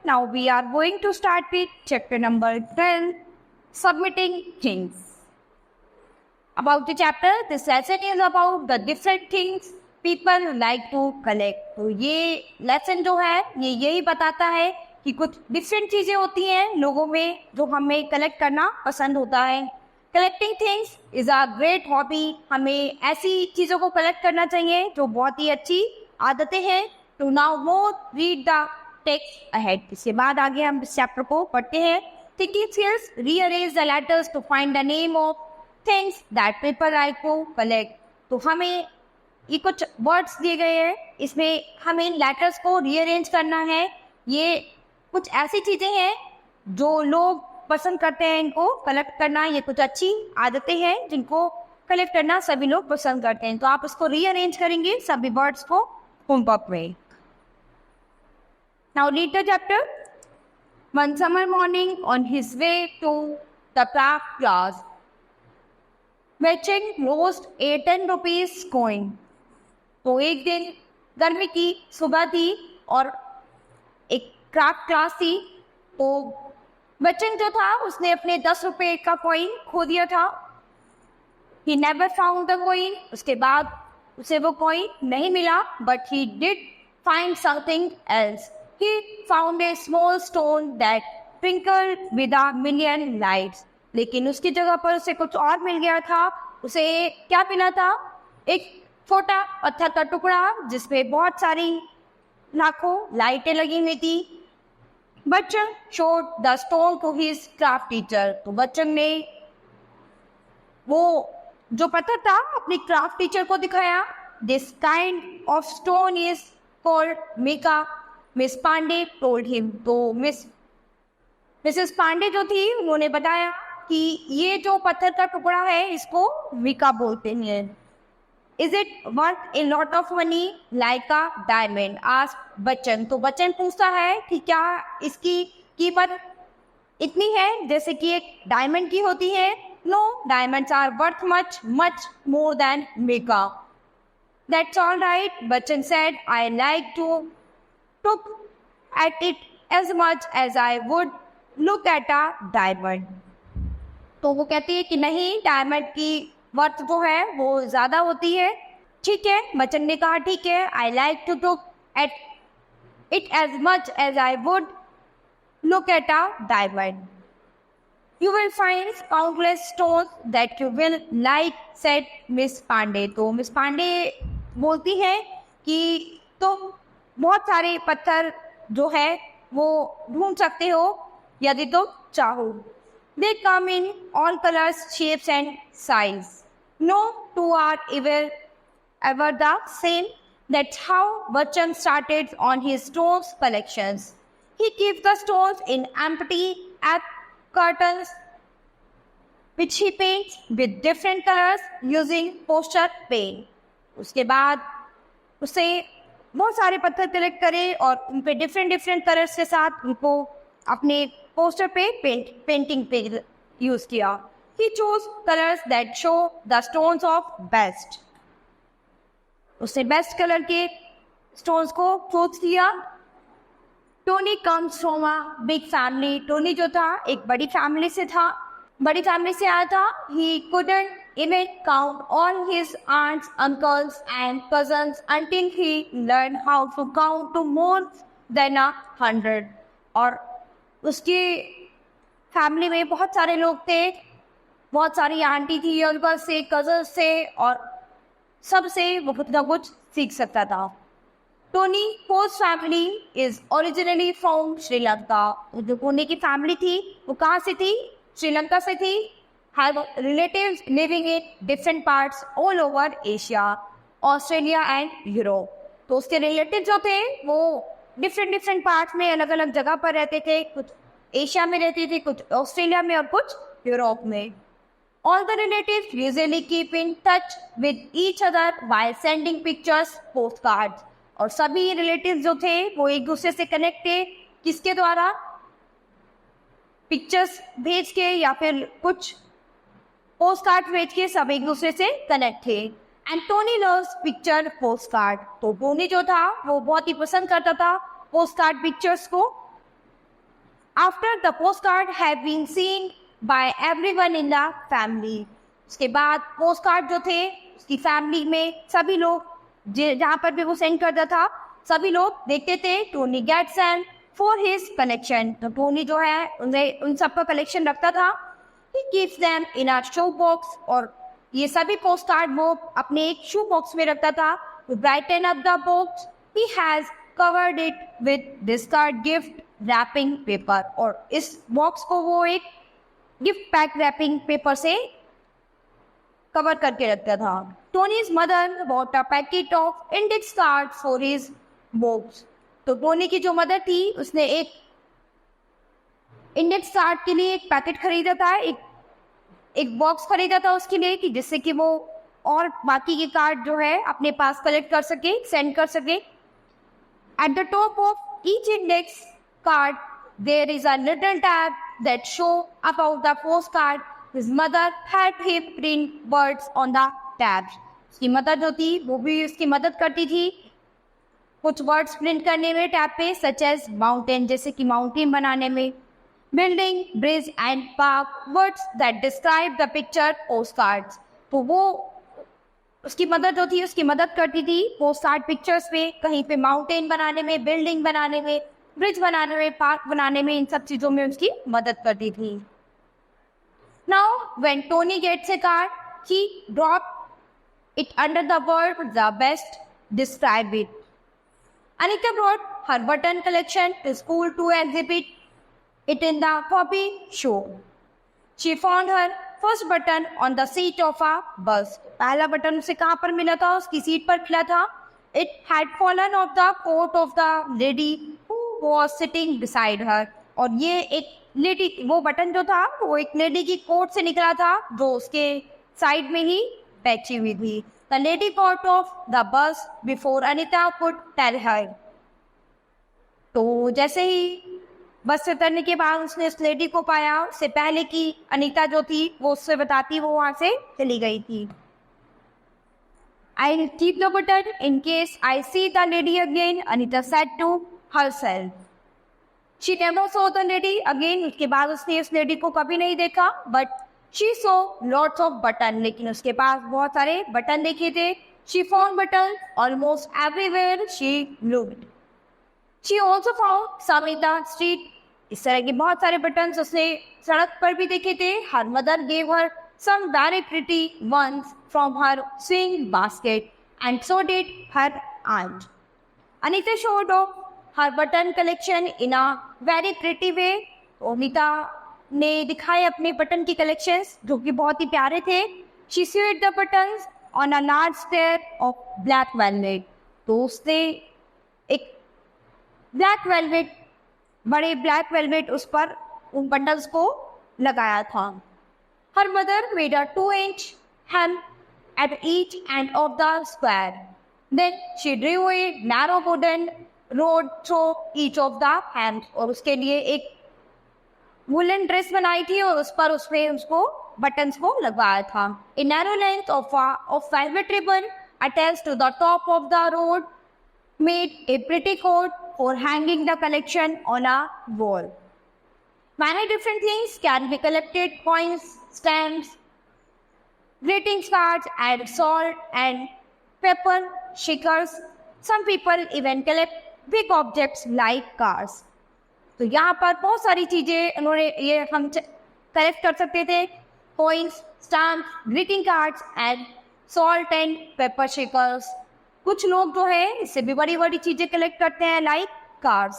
Now we are going to start with chapter number 12, submitting things. About the chapter, this lesson is about the different things people like to collect. तो ये lesson जो है ये यही बताता है कि कुछ different चीज़ें होती हैं लोगों में जो हमें collect करना पसंद होता है. Collecting things is a great hobby. हमें ऐसी चीज़ों को collect करना चाहिए जो बहुत ही अच्छी आदतें हैं. To now more read the text ahead. इसके बाद आगे हम इस चैप्टर को पढ़ते हैं. Thinking skills, rearrange the letters to find the name of things that people like to collect. तो हमें ये कुछ वर्ड्स दिए गए हैं, इसमें हमें इन लेटर्स को रीअरेंज करना है. ये कुछ ऐसी चीज़ें हैं जो लोग पसंद करते हैं, इनको कलेक्ट करना. ये कुछ अच्छी आदतें हैं जिनको कलेक्ट करना सभी लोग पसंद करते हैं. तो आप इसको रीअरेंज करेंगे सभी वर्ड्स को होमवर्क में. Now read the chapter. One summer morning, on his way to the craft class, Bachchan lost a 10 rupees coin. तो एक दिन गर्मी की सुबह थी और एक क्राफ्ट क्लास थी. तो बच्चन जो था उसने अपने 10 रुपये का कॉइन खो दिया था. He never found the coin. उसके बाद उसे वो कॉइन नहीं मिला. But he did find something else. He found a small stone that twinkled with a million lights. लेकिन उसकी जगह पर उसे कुछ और मिल गया था. उसे क्या मिला था? एक छोटा पत्थर का टुकड़ा जिसमें बहुत सारी लाखों लाइटें लगी हुई थी. Bachchan showed the stone to his craft teacher. तो बच्चन ने वो जो पत्थर था अपनी क्राफ्ट टीचर को दिखाया. This kind of stone is called mica. Miss Pandey told him. तो मिसेस पांडे जो थी उन्होंने बताया कि ये जो पत्थर का टुकड़ा है इसको मिका बोलते हैं. Is it worth a lot of money like a diamond? Asked Bachchan. तो बच्चन पूछता है कि क्या इसकी कीमत इतनी है जैसे कि एक डायमंड की होती है? No, diamonds are worth much much more than mica. That's all right, Bachchan said. I like to look at it as much as I would look at a diamond. तो वो कहती है कि नहीं, डायमंड की वर्थ जो है वो ज़्यादा होती है. ठीक है, बच्चन ने कहा ठीक है. I like to look at it as much as I would look at a diamond. You will find countless stones that you will like, said Miss Pandey. तो मिस पांडे बोलती है कि तुम बहुत सारे पत्थर जो है वो ढूंढ सकते हो यदि तुम चाहो. They come in all colors, shapes and size. No two are ever the same. That's how Bachchan started on his stones collections. He keeps the stones in empty cartons which he paints with different colors using poster paint. उसके बाद उसे बहुत सारे पत्थर collect करे और उन पे डिफरेंट कलर्स के साथ उनको अपने पोस्टर पे पेंटिंग पे यूज़ किया. He choose colours that show the stones of best. उसने बेस्ट कलर के स्टोन्स को चूज किया. Tony comes from a big family. Tony जो था एक बड़ी फैमिली से आया था. He couldn't even count all his aunts, uncles and cousins until he learned how to count to more than 100. और उसकी फैमिली में बहुत सारे लोग थे, बहुत सारी आंटी थी, अंकल से, कजन्स से और सबसे वो कुछ ना कुछ सीख सकता था. Tony host family is originally from Sri Lanka. जो टोनी की फैमिली थी वो कहाँ से थी? श्रीलंका से थी. have relatives living in different parts all over Asia, Australia and Europe. तो उसके रिलेटिव जो थे वो डिफरेंट पार्ट्स में अलग अलग जगह पर रहते थे. कुछ एशिया में रहते थे, कुछ ऑस्ट्रेलिया में और कुछ यूरोप में. All the relatives usually keep in touch with each other while sending pictures, postcards. और सभी रिलेटिव्स जो थे वो एक दूसरे से कनेक्ट थे. किसके द्वारा? पिक्चर्स भेज के या फिर कुछ पोस्ट कार्ड भेज के सब एक दूसरे से कनेक्ट थे. And Tony loves picture postcard. तो टोनी जो था वो बहुत ही पसंद करता था पोस्ट कार्ड पिक्चर्स को. After the postcard have been seen by everyone in the family. उसके बाद पोस्ट कार्ड जो थे उसकी फैमिली में सभी लोग जहाँ पर भी वो सेंड करता था सभी लोग देखते थे। Tony gets and for his collection, तो टोनी जो है उन्हें उन सब का कलेक्शन रखता था। He keeps them in a shoe box, और ये सभी पोस्ट कार्ड वो अपने एक शू बॉक्स में रखता था। Brighten up the box he has covered it with discard gift wrapping paper, और इस बॉक्स को वो एक गिफ्ट पैक रैपिंग पेपर से कवर करके रखता था। Tony's mother bought a packet of index card for his box, तो टोनी की जो मदर थी उसने एक इंडेक्स कार्ड के लिए एक पैकेट खरीदा था, एक बॉक्स खरीदा था उसके लिए कि जिससे कि वो और बाकी के कार्ड जो है अपने पास कलेक्ट कर सके, सेंड कर सके। At the top of each index card there is a little tab that show about the postcard. His mother had him print words on the tabs, उसकी मदर जो थी वो भी उसकी मदद करती थी कुछ वर्ड्स प्रिंट करने में टैब पे, सच एज माउंटेन, जैसे कि माउंटेन बनाने में, building, bridge and park, words that describe the picture post cards. तो वो उसकी मदर जो थी उसकी मदद करती थी पोस्ट कार्ड पिक्चर्स पे, कहीं पे माउंटेन बनाने में, बिल्डिंग बनाने में, ब्रिज बनाने में, पार्क बनाने में, इन सब चीज़ों में उसकी मदद करती थी। Now when Tony gets a card he drop it under the word the best describe it. Anita brought her button collection to school to exhibit it in the hobby show. She found her first button on the seat of a bus. पहला button उसे कहाँ पर मिला था? उसकी seat पर मिला था। It had fallen off the coat of the lady who was sitting beside her. और ये एक लेडी, वो बटन जो था वो एक लेडी की कोट से निकला था जो उसके साइड में ही बैठी हुई थी। The lady got off the bus before Anita could tell her. तो जैसे ही बस से उतरने के बाद उसने उस लेडी को पाया, उससे पहले कि अनीता जो थी वो उससे बताती वो वहाँ से चली गई थी। I'll keep the button in case I see the lady again, Anita said to herself. She never saw the lady again. उसके बाद उसने उस लेडी को कभी नहीं देखा, but she saw lots of button, लेकिन उसके पास बहुत सारे बटन देखे थे। She found buttons almost everywhere she looked. She also found some in the street. इस तरह के बहुत सारे बटन्स उसने सड़क पर भी देखे थे। Her mother gave her some very pretty ones from her sewing basket, and so did her aunt. Anita showed off her button collection in a very pretty way. Anita ने दिखाए अपने बटन की कलेक्शंस जो कि बहुत ही प्यारे थे। She sewed the buttons on a large square of black velvet. तो उसने एक ब्लैक वेलवेट, बड़े ब्लैक वेलवेट उस पर उन बटन्स को लगाया था। Her mother made a 2-inch hem at each end of the square. Then she drew a narrow wooden road through each of the hems. और उसके लिए एक वुलन ड्रेस बनाई थी और उस पर उसमें उसको बटन्स को लगवाया था। A narrow length of velvet ribbon attached to the top of the road made a pretty coat for hanging the collection on a wall. Many different things can be collected: coins, stamps, greetings cards, and salt and pepper shakers. Some people even collect big objects like cars. तो यहाँ पर बहुत सारी चीज़ें उन्होंने ये हम collect कर सकते थे: coins, stamps, greeting cards and salt and pepper shakers. कुछ लोग जो है इससे भी बड़ी बड़ी चीज़ें कलेक्ट करते हैं like cars.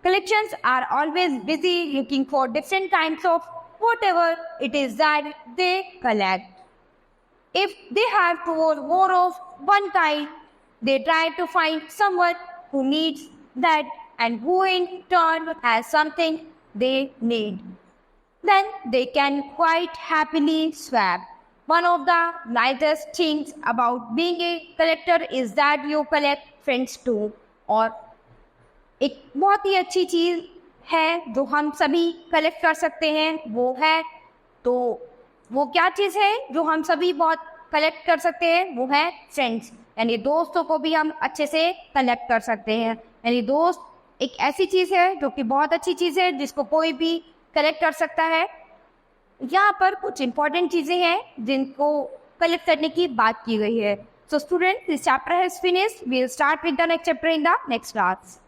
Collections are always busy looking for different kinds of whatever it is that they collect. If they have two or more of one kind, they try to find someone who needs that and who in turn has something they need. Then they can quite happily swap. One of the nicest things about being a collector is that you collect friends too. और एक बहुत ही अच्छी चीज़ है जो हम सभी collect कर सकते हैं वो है, तो वो क्या चीज़ है जो हम सभी बहुत कलेक्ट कर सकते हैं? वो है फ्रेंड्स, यानी दोस्तों को भी हम अच्छे से कलेक्ट कर सकते हैं। यानी दोस्त एक ऐसी चीज़ है जो कि बहुत अच्छी चीज़ है जिसको कोई भी कलेक्ट कर सकता है। यहाँ पर कुछ इंपॉर्टेंट चीज़ें हैं जिनको कलेक्ट करने की बात की गई है। So student, this chapter has finished. We will start with the next chapter in the next class.